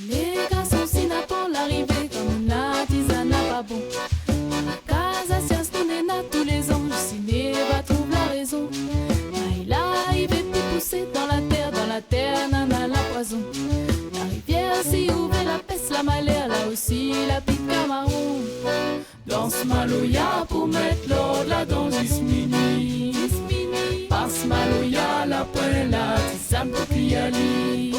Les garçons s'y n'a pas l'arrivée comme la tisane n'a pas bon. La casa sieste nena tous les ans, le ciné va trouver la raison. Il arrive et puis pousser dans la terre nana la poison. La rivière s'y ouvre la peste, la malaire, là aussi la pique marron. Danse maloya pour mettre l'ordre là dans Ismini. Passe maloya la poêle, la tisane pour qui aller.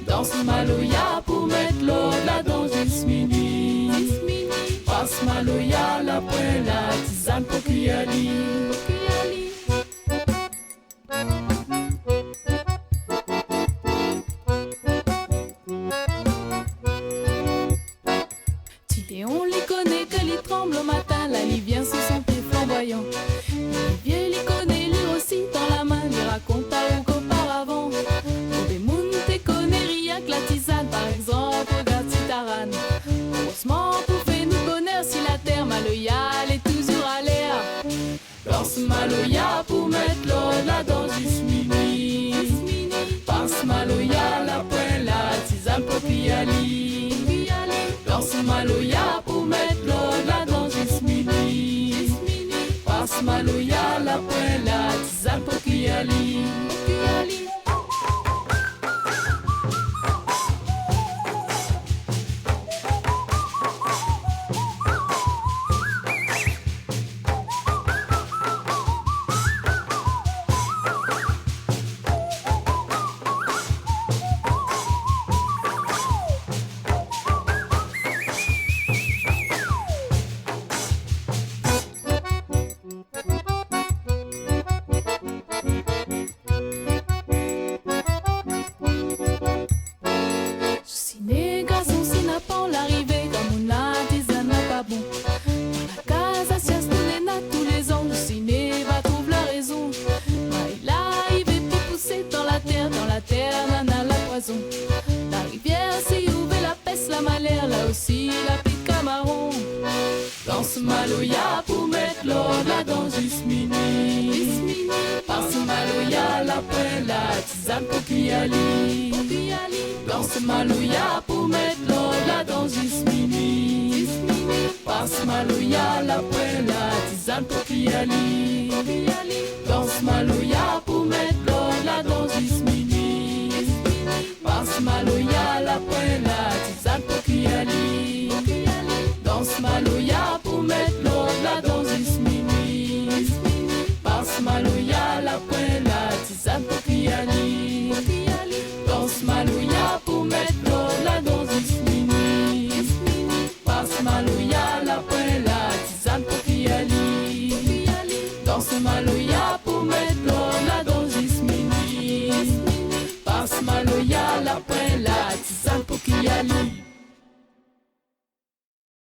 Danse maloya pour mettre l'ordre là dans Ismini. Passe maloya la poêle, la tisane pour qui aller. On les connaît que les tremble au matin, là il vient sous son pied flamboyant. Les vieux les connaît lui aussi dans la main, lui raconte à qu'auparavant. Pour des mouns t'es connais rien que la tisane, par exemple, regarde Citaran. Heureusement pour faire nous bonheur si la terre maloya elle est toujours à l'air. Lance maloya pour mettre l'ordre là dans Ismini. Passe maloya la poêle, la tisane pour piali. Lance maloya pour mettre l'ordre là dans Ismini. Passe maloya la poêle, la tisane pour qui ali. L'arrivée comme on a tisane n'a pas bon. Dans la casa sieste nena tous les ans, le ciné va trouver la raison. Il arrive et puis pousser dans la terre nana la poison. La rivière s'y ouvre la peste, la malaire, là aussi la pique marron. Danse maloya pour mettre l'ordre là dans Ismini. Passe maloya la poêle, la tisane pour qui ali. Danse maloya pour mettre l'ordre là dans Ismini. Passe maloya la poêle, la tisane pour qui ali. Danse maloya pour mettre l'ordre là dans Ismini. Passe maloya la poêle, la tisane pour qui ali. Danse maloya pour mettre l'ordre là dans Ismini. Passe maloya la poêle, la tisane pour qui ali. Danse maloya pour mettre l'ordre là dans Ismini. Passe maloya la poêle.